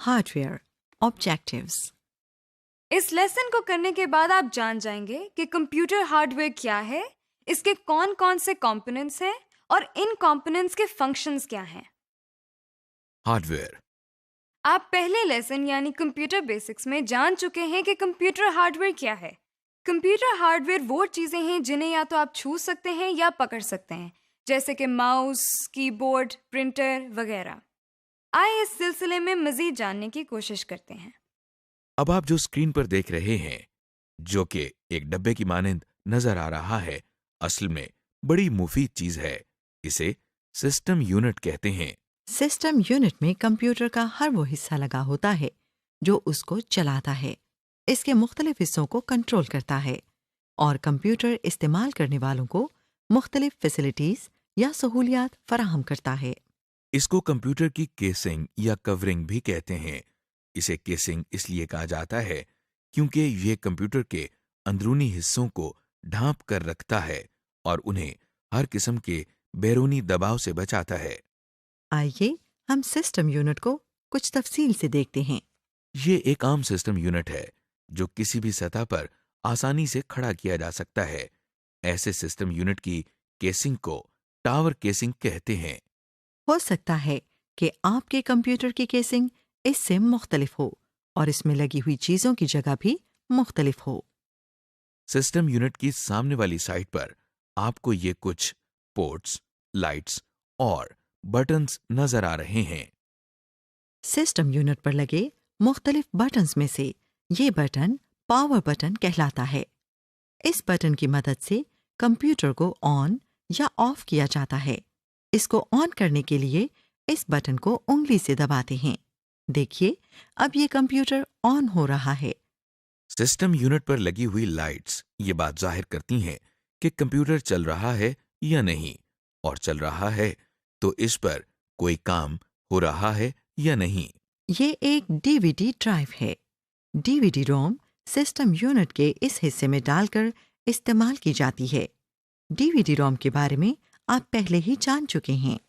Hardware objectives. इस lesson को करने के बाद आप जान जाएंगे कि कंप्यूटर हार्डवेयर क्या है, इसके कौन कौन से कंपोनेंट्स हैं और इन कंपोनेंट्स के फंक्शंस क्या हैं। हार्डवेयर। आप पहले लेसन यानी कंप्यूटर बेसिक्स में जान चुके हैं कि कंप्यूटर हार्डवेयर क्या है। कंप्यूटर हार्डवेयर वो चीज़ें हैं जिन्हें या तो आप छू सकते हैं या पकड़ सकते हैं, जैसे कि माउस, कीबोर्ड, प्रिंटर वगैरह। आइए इस सिलसिले में मज़ीद जानने की कोशिश करते हैं। अब आप जो स्क्रीन पर देख रहे हैं, जो कि एक डब्बे की मानंद नजर आ रहा है, असल में बड़ी मुफीद चीज है। इसे सिस्टम यूनिट कहते हैं। सिस्टम यूनिट में कंप्यूटर का हर वो हिस्सा लगा होता है जो उसको चलाता है, इसके मुख्तलिफ हिस्सों को कंट्रोल करता है और कंप्यूटर इस्तेमाल करने वालों को मुख्तलिफ फैसिलिटीज या सहूलियात फराहम करता है। इसको कंप्यूटर की केसिंग या कवरिंग भी कहते हैं। इसे केसिंग इसलिए कहा जाता है क्योंकि यह कंप्यूटर के अंदरूनी हिस्सों को ढांप कर रखता है और उन्हें हर किस्म के बैरूनी दबाव से बचाता है। आइए हम सिस्टम यूनिट को कुछ तफसील से देखते हैं। ये एक आम सिस्टम यूनिट है जो किसी भी सतह पर आसानी से खड़ा किया जा सकता है। ऐसे सिस्टम यूनिट की केसिंग को टावर केसिंग कहते हैं। हो सकता है कि आपके कंप्यूटर की केसिंग इससे मुख्तलिफ हो और इसमें लगी हुई चीजों की जगह भी मुख्तलिफ हो। सिस्टम यूनिट की सामने वाली साइड पर आपको ये कुछ पोर्ट्स, लाइट्स और बटन्स नजर आ रहे हैं। सिस्टम यूनिट पर लगे मुख्तलिफ बटन्स में से ये बटन पावर बटन कहलाता है। इस बटन की मदद से कंप्यूटर को ऑन या ऑफ किया जाता है। इसको ऑन करने के लिए इस बटन को उंगली से दबाते हैं। देखिए, अब ये कंप्यूटर ऑन हो रहा है। सिस्टम यूनिट पर लगी हुई लाइट्स ये बात जाहिर करती हैं कि कंप्यूटर चल रहा है या नहीं, और चल रहा है तो इस पर कोई काम हो रहा है या नहीं। ये एक डीवीडी ड्राइव है। डीवीडी रोम सिस्टम यूनिट के इस हिस्से में डालकर इस्तेमाल की जाती है। डीवीडी रोम के बारे में आप पहले ही जान चुके हैं।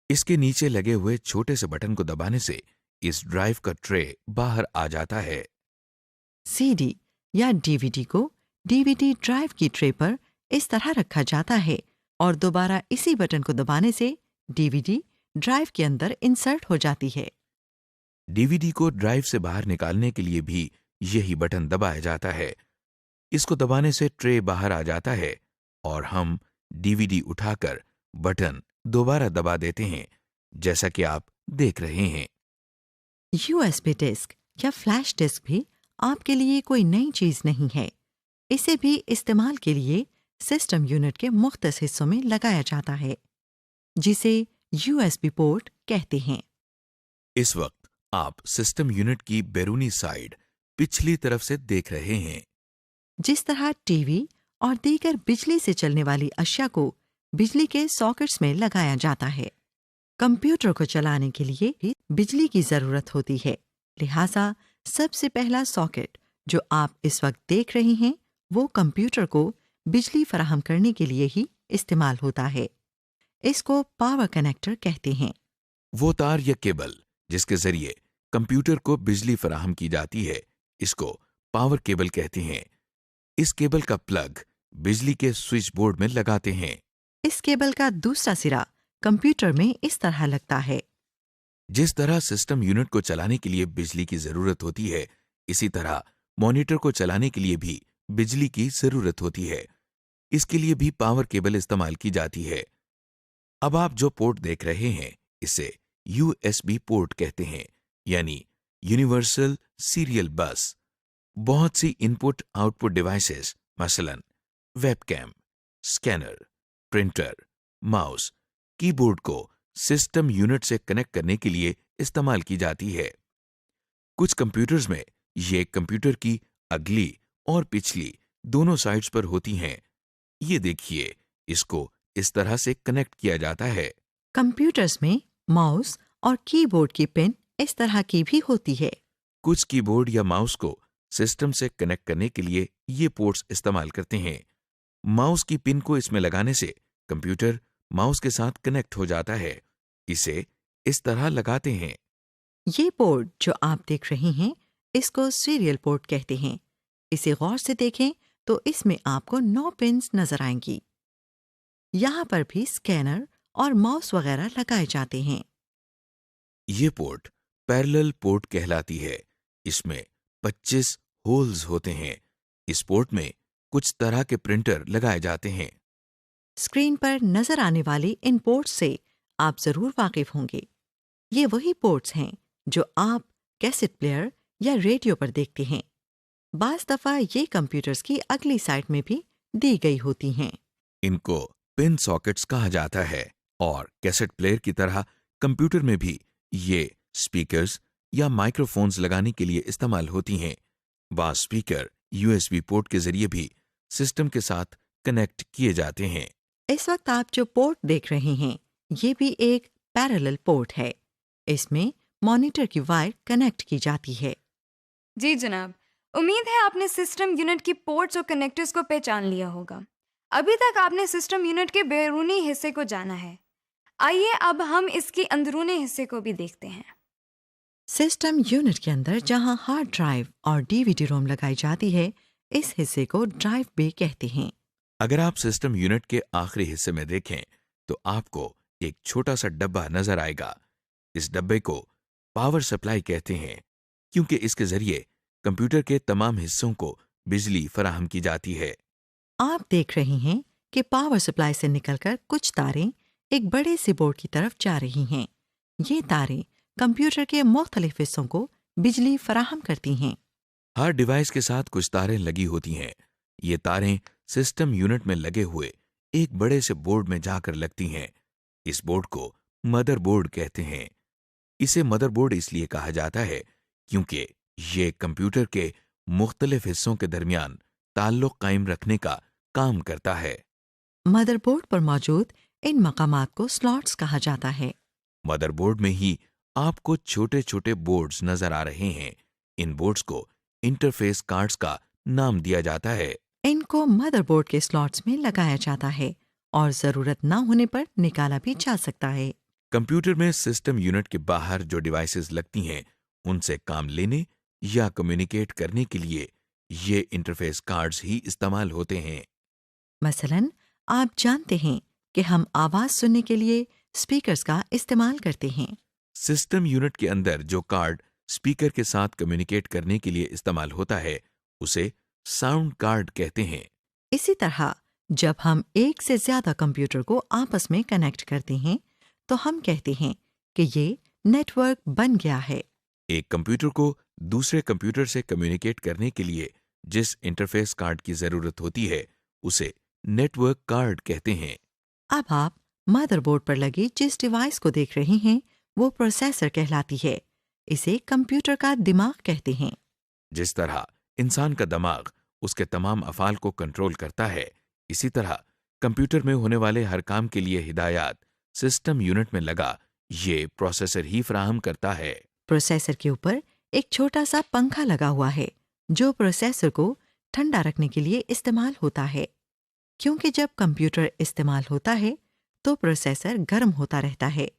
इसके नीचे लगे हुए छोटे से बटन को दबाने से इस ड्राइव का ट्रे बाहर आ जाता है। सीडी या डीवीडी को डीवीडी ड्राइव की ट्रे पर इस तरह रखा जाता है और दोबारा इसी बटन को दबाने से डीवीडी ड्राइव के अंदर इंसर्ट हो जाती है। डीवीडी को ड्राइव से बाहर निकालने के लिए भी यही बटन दबाया जाता है। इसको दबाने से ट्रे बाहर आ जाता है और हम डीवीडी उठाकर बटन दोबारा दबा देते हैं, जैसा कि आप देख रहे हैं। यूएसबी डिस्क या फ्लैश डिस्क भी आपके लिए कोई नई चीज नहीं है। इसे भी इस्तेमाल के लिए सिस्टम यूनिट के मुख्तस हिस्सों में लगाया जाता है, जिसे यूएसबी पोर्ट कहते हैं। इस वक्त आप सिस्टम यूनिट की बैरूनी साइड पिछली तरफ से देख रहे हैं। जिस तरह टीवी और दीगर बिजली से चलने वाली अशिया को बिजली के सॉकेट्स में लगाया जाता है, कंप्यूटर को चलाने के लिए भी बिजली की जरूरत होती है। लिहाजा सबसे पहला सॉकेट जो आप इस वक्त देख रहे हैं वो कंप्यूटर को बिजली फराहम करने के लिए ही इस्तेमाल होता है। इसको पावर कनेक्टर कहते हैं। वो तार या केबल जिसके जरिए कंप्यूटर को बिजली फराहम की जाती है, इसको पावर केबल कहते हैं। इस केबल का प्लग बिजली के स्विच बोर्ड में लगाते हैं। इस केबल का दूसरा सिरा कंप्यूटर में इस तरह लगता है। जिस तरह सिस्टम यूनिट को चलाने के लिए बिजली की जरूरत होती है, इसी तरह मॉनिटर को चलाने के लिए भी बिजली की जरूरत होती है। इसके लिए भी पावर केबल इस्तेमाल की जाती है। अब आप जो पोर्ट देख रहे हैं इसे यूएसबी पोर्ट कहते हैं, यानी यूनिवर्सल सीरियल बस। बहुत सी इनपुट आउटपुट डिवाइसेस, मसलन webcam, scanner, printer, mouse, keyboard को सिस्टम यूनिट से कनेक्ट करने के लिए इस्तेमाल की जाती है। कुछ कंप्यूटर्स में ये कंप्यूटर की अगली और पिछली दोनों साइड्स पर होती हैं। ये देखिए, इसको इस तरह से कनेक्ट किया जाता है। कंप्यूटर्स में माउस और कीबोर्ड की पिन इस तरह की भी होती है। कुछ कीबोर्ड या माउस को सिस्टम से कनेक्ट करने के लिए ये पोर्ट्स इस्तेमाल करते हैं। माउस की पिन को इसमें लगाने से कंप्यूटर माउस के साथ कनेक्ट हो जाता है। इसे इस तरह लगाते हैं। ये पोर्ट जो आप देख रहे हैं, इसको सीरियल पोर्ट कहते हैं। इसे गौर से देखें तो इसमें आपको 9 पिन्स नजर आएंगी। यहाँ पर भी स्कैनर और माउस वगैरह लगाए जाते हैं। ये पोर्ट पैरेलल पोर्ट कहलाती है। इसमें 25 होल्स होते हैं। इस पोर्ट में कुछ तरह के प्रिंटर लगाए जाते हैं। स्क्रीन पर नजर आने वाले इन पोर्ट्स से आप जरूर वाकिफ होंगे। ये वही पोर्ट्स हैं जो आप कैसेट प्लेयर या रेडियो पर देखते हैं। बास दफा ये कंप्यूटर्स की अगली साइड में भी दी गई होती हैं। इनको पिन सॉकेट्स कहा जाता है और कैसेट प्लेयर की तरह कंप्यूटर में भी ये स्पीकर्स या माइक्रोफोन्स लगाने के लिए इस्तेमाल होती हैं। बास स्पीकर यूएसबी पोर्ट के जरिए भी सिस्टम के साथ कनेक्ट किए जाते हैं। इस वक्त आप जो पोर्ट देख रहे हैं, ये भी एक पैरेलल पोर्ट है। इसमें मॉनिटर की वायर कनेक्ट की जाती है। जी जनाब, उम्मीद है आपने सिस्टम यूनिट की पोर्ट्स और कनेक्टर्स को पहचान लिया होगा। अभी तक आपने सिस्टम यूनिट के बैरूनी हिस्से को जाना है। आइए अब हम इसके अंदरूनी हिस्से को भी देखते हैं। सिस्टम यूनिट के अंदर जहां हार्ड ड्राइव और डीवीडी रोम लगाई जाती है, इस हिस्से को ड्राइव बे कहते हैं। अगर आप सिस्टम यूनिट के आखिरी हिस्से में देखें तो आपको एक छोटा सा डब्बा नजर आएगा। इस डब्बे को पावर सप्लाई कहते हैं क्योंकि इसके जरिए कंप्यूटर के तमाम हिस्सों को बिजली फराहम की जाती है। आप देख रहे हैं कि पावर सप्लाई से निकलकर कुछ तारें एक बड़े से बोर्ड की तरफ जा रही हैं। ये तारें कंप्यूटर के मुख्तलिफ हिस्सों को बिजली फराहम करती हैं। हर डिवाइस के साथ कुछ तारें लगी होती हैं। ये तारें सिस्टम यूनिट में लगे हुए एक बड़े से बोर्ड में जाकर लगती हैं। इस बोर्ड को मदरबोर्ड कहते हैं। इसे मदरबोर्ड इसलिए कहा जाता है क्योंकि ये कंप्यूटर के मुख्तलिफ हिस्सों के दरमियान ताल्लुक कायम रखने का काम करता है। मदरबोर्ड पर मौजूद इन मकामात को स्लॉट्स कहा जाता है। मदरबोर्ड में ही आपको छोटे छोटे बोर्ड्स नजर आ रहे हैं। इन बोर्ड्स को इंटरफेस कार्ड्स का नाम दिया जाता है। इनको मदरबोर्ड के स्लॉट्स में लगाया जाता है और जरूरत न होने पर निकाला भी जा सकता है। कंप्यूटर में सिस्टम यूनिट के बाहर जो डिवाइसेस लगती हैं, उनसे काम लेने या कम्युनिकेट करने के लिए ये इंटरफेस कार्ड्स ही इस्तेमाल होते हैं। मसलन आप जानते हैं कि हम आवाज सुनने के लिए स्पीकर्स का इस्तेमाल करते हैं। सिस्टम यूनिट के अंदर जो कार्ड स्पीकर के साथ कम्युनिकेट करने के लिए इस्तेमाल होता है, उसे साउंड कार्ड कहते हैं। इसी तरह जब हम एक से ज्यादा कंप्यूटर को आपस में कनेक्ट करते हैं, तो हम कहते हैं कि ये नेटवर्क बन गया है। एक कंप्यूटर को दूसरे कंप्यूटर से कम्युनिकेट करने के लिए जिस इंटरफेस कार्ड की जरूरत होती है, उसे नेटवर्क कार्ड कहते हैं। अब आप मदरबोर्ड पर लगी जिस डिवाइस को देख रहे हैं, वो प्रोसेसर कहलाती है। इसे कंप्यूटर का दिमाग कहते हैं। जिस तरह इंसान का दिमाग उसके तमाम अफ़ाल को कंट्रोल करता है, इसी तरह कंप्यूटर में होने वाले हर काम के लिए हिदायत सिस्टम यूनिट में लगा ये प्रोसेसर ही फराहम करता है। प्रोसेसर के ऊपर एक छोटा सा पंखा लगा हुआ है जो प्रोसेसर को ठंडा रखने के लिए इस्तेमाल होता है, क्योंकि जब कंप्यूटर इस्तेमाल होता है तो प्रोसेसर गर्म होता रहता है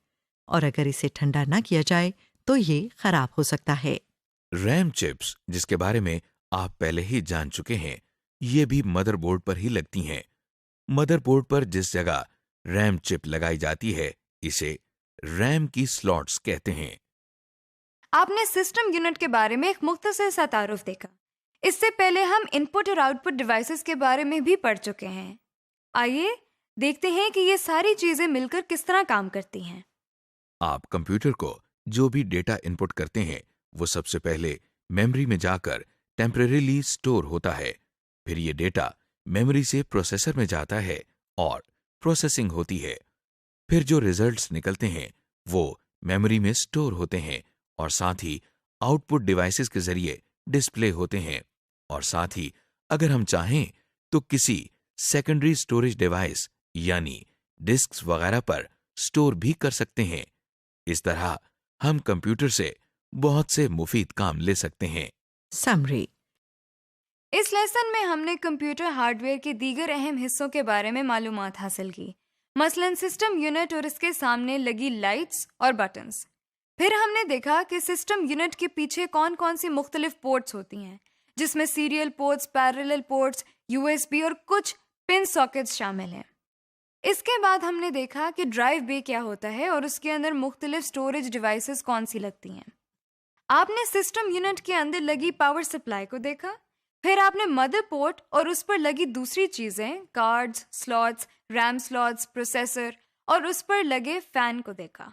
और अगर इसे ठंडा ना किया जाए तो ये खराब हो सकता है। रैम चिप्स, जिसके बारे में आप पहले ही जान चुके हैं, ये भी मदरबोर्ड पर ही लगती हैं। मदरबोर्ड पर जिस जगह रैम चिप लगाई जाती है, इसे रैम की स्लॉट्स कहते हैं। आपने सिस्टम यूनिट के बारे में एक मुख्तसर सा तारुफ देखा। इससे पहले हम इनपुट और आउटपुट डिवाइसेस के बारे में भी पढ़ चुके हैं। आइए देखते हैं कि ये सारी चीजें मिलकर किस तरह काम करती हैं। आप कंप्यूटर को जो भी डेटा इनपुट करते हैं, वो सबसे पहले मेमोरी में जाकर टेम्परेरीली स्टोर होता है। फिर ये डेटा मेमोरी से प्रोसेसर में जाता है और प्रोसेसिंग होती है। फिर जो रिजल्ट्स निकलते हैं वो मेमोरी में स्टोर होते हैं और साथ ही आउटपुट डिवाइसेस के जरिए डिस्प्ले होते हैं। और साथ ही अगर हम चाहें तो किसी सेकेंडरी स्टोरेज डिवाइस यानी डिस्क्स वगैरह पर स्टोर भी कर सकते हैं। इस तरह हम कंप्यूटर से बहुत से मुफीद काम ले सकते हैं। समरी। इस लेसन में हमने कंप्यूटर हार्डवेयर के दीगर अहम हिस्सों के बारे में मालूमात हासिल की, मसलन सिस्टम यूनिट और इसके सामने लगी लाइट्स और बटन्स। फिर हमने देखा कि सिस्टम यूनिट के पीछे कौन कौन सी मुख्तलिफ पोर्ट्स होती हैं, जिसमें serial ports, parallel ports, USB और कुछ पिन सॉकेट्स शामिल हैं। इसके बाद हमने देखा कि ड्राइव बे क्या होता है और उसके अंदर मुख्तलिफ स्टोरेज डिवाइसेस कौन सी लगती हैं। आपने सिस्टम यूनिट के अंदर लगी पावर सप्लाई को देखा। फिर आपने मदरबोर्ड और उस पर लगी दूसरी चीज़ें, cards, slots, RAM slots, processor और उस पर लगे फैन को देखा।